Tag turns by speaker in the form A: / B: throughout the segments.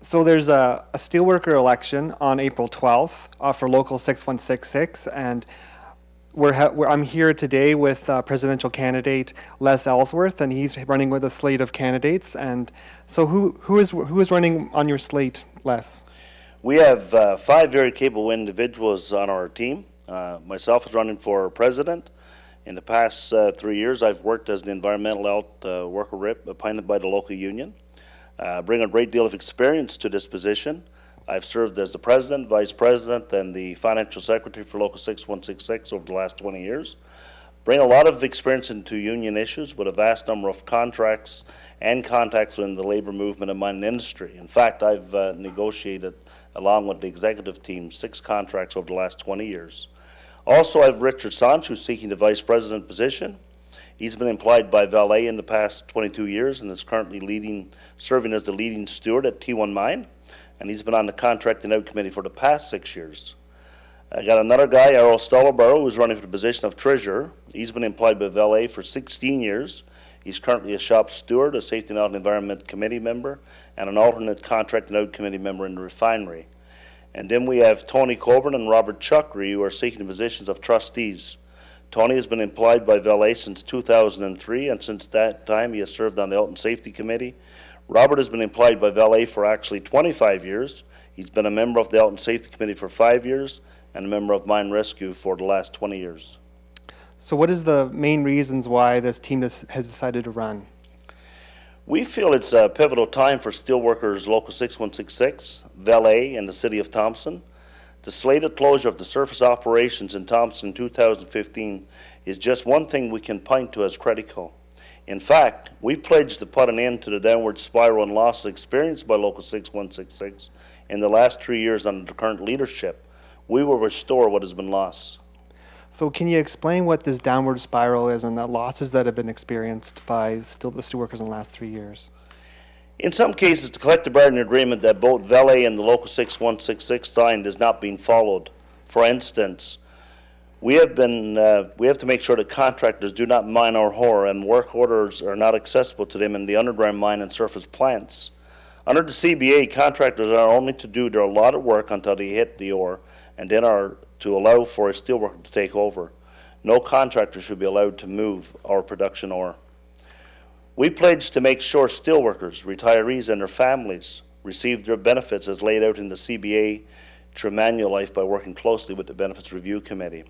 A: So there's a steelworker election on April 12th for Local 6166, and I'm here today with presidential candidate Les Ellsworth, and he's running with a slate of candidates. And so who is running on your slate, Les?
B: We have 5 very capable individuals on our team. Myself is running for president. In the past 3 years, I've worked as an environmental health worker rep appointed by the local union. Bring a great deal of experience to this position. I've served as the president, vice president, and the financial secretary for Local 6166 over the last 20 years. Bring a lot of experience into union issues with a vast number of contracts and contacts within the labor movement and mining industry. In fact, I've negotiated, along with the executive team, 6 contracts over the last 20 years. Also, I have Richard Sanch, who's seeking the vice president position. He's been employed by Vale in the past 22 years and is currently serving as the leading steward at T1 Mine, and he's been on the contracting out committee for the past 6 years. I got another guy, Errol Stollerborough, who's running for the position of treasurer. He's been employed by Vale for 16 years. He's currently a shop steward, a safety and audit environment committee member, and an alternate contracting out committee member in the refinery. And then we have Tony Coburn and Robert Chuckry, who are seeking the positions of trustees. Tony has been employed by Vale since 2003, and since that time he has served on the Health and Safety Committee. Robert has been employed by Vale for actually 25 years. He's been a member of the Health and Safety Committee for 5 years and a member of Mine Rescue for the last 20 years.
A: So what is the main reasons why this team has decided to run?
B: We feel it's a pivotal time for Steelworkers Local 6166, Vale, and the City of Thompson. The slated closure of the surface operations in Thompson in 2015 is just one thing we can point to as critical. In fact, we pledged to put an end to the downward spiral and losses experienced by Local 6166 in the last 3 years under the current leadership. We will restore what has been lost.
A: So can you explain what this downward spiral is and the losses that have been experienced by the steelworkers in the last 3 years?
B: In some cases, the collective bargaining agreement that both Vale and the Local 6166 signed is not being followed. For instance, we have to make sure that contractors do not mine our ore and work orders are not accessible to them in the underground mine and surface plants. Under the CBA, contractors are only to do their allotted work until they hit the ore, and then are to allow for a steelworker to take over. No contractor should be allowed to move our production ore. We pledge to make sure steelworkers, retirees, and their families receive their benefits as laid out in the CBA through Manulife by working closely with the Benefits Review Committee.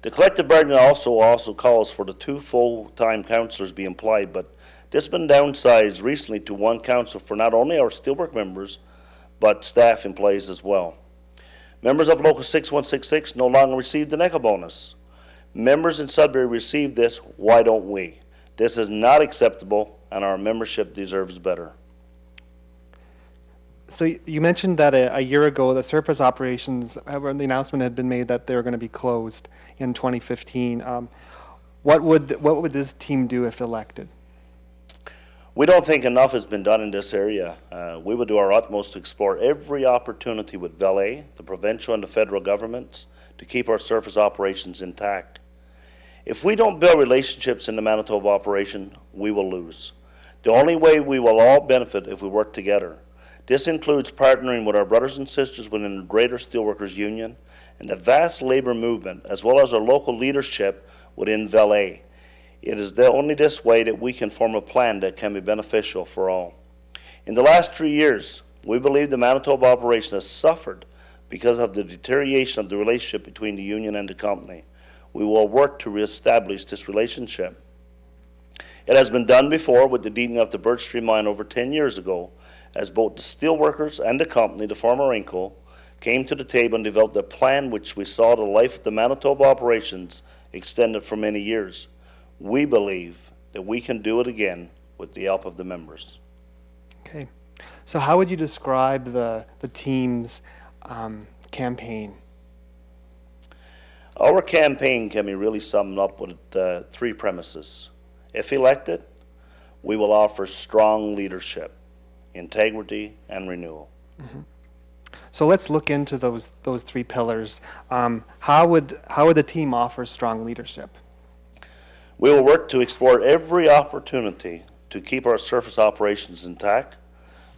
B: The collective bargaining also calls for the 2 full-time councillors be employed, but this has been downsized recently to 1 council for not only our steelwork members, but staff employees as well. Members of Local 6166 no longer receive the NECA bonus. Members in Sudbury receive this, why don't we? This is not acceptable, and our membership deserves better.
A: So you mentioned that a year ago the surface operations, the announcement had been made that they were going to be closed in 2015. What would this team do if elected?
B: We don't think enough has been done in this area. We will do our utmost to explore every opportunity with Vale, the provincial and the federal governments to keep our surface operations intact. If we don't build relationships in the Manitoba operation, we will lose. The only way we will all benefit if we work together. This includes partnering with our brothers and sisters within the Greater Steelworkers Union and the vast labor movement, as well as our local leadership within Vale. It is only this way that we can form a plan that can be beneficial for all. In the last 3 years, we believe the Manitoba operation has suffered because of the deterioration of the relationship between the union and the company. We will work to reestablish this relationship. It has been done before with the deeding of the Birch Tree mine over 10 years ago, as both the steelworkers and the company, the former Inco, came to the table and developed a plan which we saw the life of the Manitoba operations extended for many years. We believe that we can do it again with the help of the members.
A: Okay. So how would you describe the team's campaign?
B: Our campaign can be really summed up with 3 premises. If elected, we will offer strong leadership, integrity, and renewal.
A: Mm-hmm. So let's look into those 3 pillars. How would the team offer strong leadership?
B: We will work to explore every opportunity to keep our surface operations intact,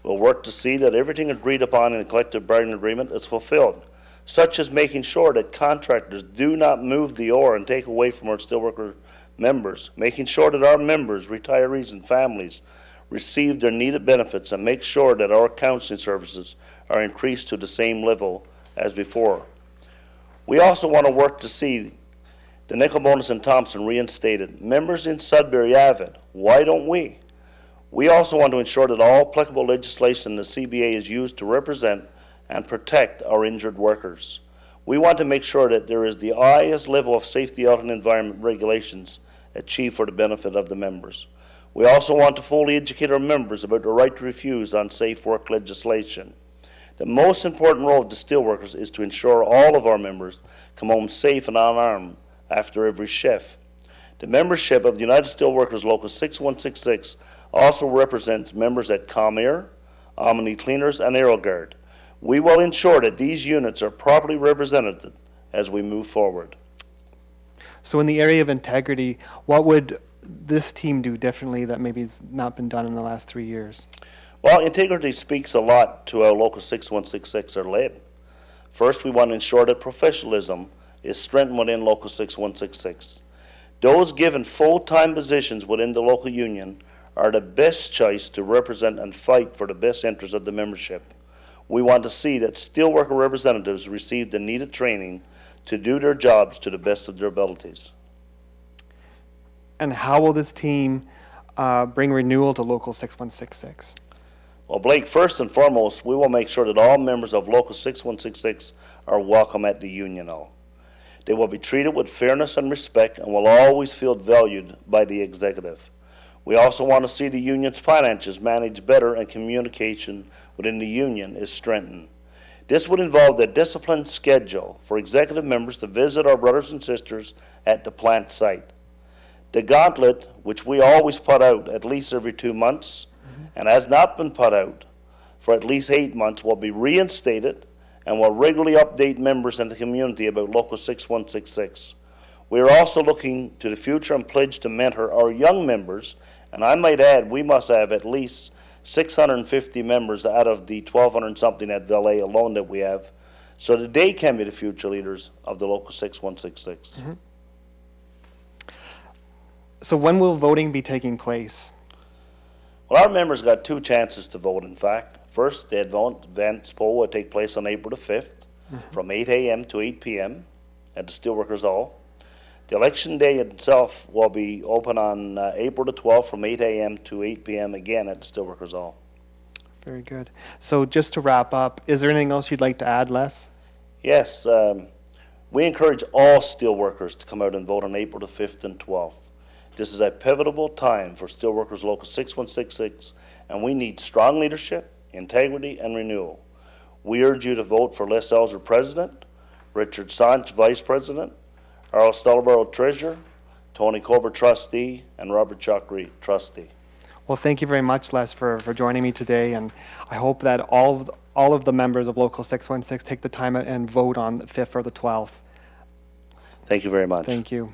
B: We'll work to see that everything agreed upon in the collective bargaining agreement is fulfilled, such as making sure that contractors do not move the ore and take away from our steelworker members, making sure that our members, retirees, and families receive their needed benefits, and make sure that our counseling services are increased to the same level as before. We also want to work to see the nickel bonus in Thompson reinstated. Members in Sudbury have it. Why don't we? We also want to ensure that all applicable legislation in the CBA is used to represent and protect our injured workers. We want to make sure that there is the highest level of safety, health, and environment regulations achieved for the benefit of the members. We also want to fully educate our members about the right to refuse unsafe work legislation. The most important role of the steelworkers is to ensure all of our members come home safe and unarmed after every shift. The membership of the United Steelworkers Local 6166 also represents members at Comair, Omni Cleaners, and AeroGuard. We will ensure that these units are properly represented as we move forward.
A: So in the area of integrity, what would this team do differently that maybe has not been done in the last 3 years?
B: Well, integrity speaks a lot to how Local 6166 are led. First, we want to ensure that professionalism is strengthened within Local 6166. Those given full-time positions within the local union are the best choice to represent and fight for the best interests of the membership. We want to see that steelworker representatives receive the needed training to do their jobs to the best of their abilities.
A: And how will this team bring renewal to Local 6166?
B: Well, Blake, first and foremost, we will make sure that all members of Local 6166 are welcome at the union hall. They will be treated with fairness and respect and will always feel valued by the executive. We also want to see the union's finances managed better and communication within the union is strengthened. This would involve the disciplined schedule for executive members to visit our brothers and sisters at the plant site. The gauntlet, which we always put out at least every 2 months, and has not been put out for at least 8 months, will be reinstated and will regularly update members in the community about Local 6166. We are also looking to the future and pledge to mentor our young members, and I might add we must have at least 650 members out of the 1,200 something at Valet alone that we have, so that they can be the future leaders of the Local 6166.
A: Mm-hmm. So when will voting be taking place?
B: Well, our members got 2 chances to vote, in fact. First, the advance poll will take place on April the 5th from 8 a.m. to 8 p.m. at the Steelworkers Hall. The election day itself will be open on April the 12th from 8 a.m. to 8 p.m. again at the Steelworkers Hall.
A: Very good. So just to wrap up, is there anything else you'd like to add, Les?
B: Yes, we encourage all steelworkers to come out and vote on April the 5th and 12th. This is a pivotal time for Steelworkers Local 6166, and we need strong leadership, integrity, and renewal. We urge you to vote for Les Ellsworth, President, Richard Sanch, Vice President, Earl Stolborough, Treasurer, Tony Colbert, Trustee, and Robert Chakri, Trustee.
A: Well, thank you very much, Les, for joining me today, and I hope that all of the members of Local 616 take the time and vote on the 5th or the 12th.
B: Thank you very much.
A: Thank you.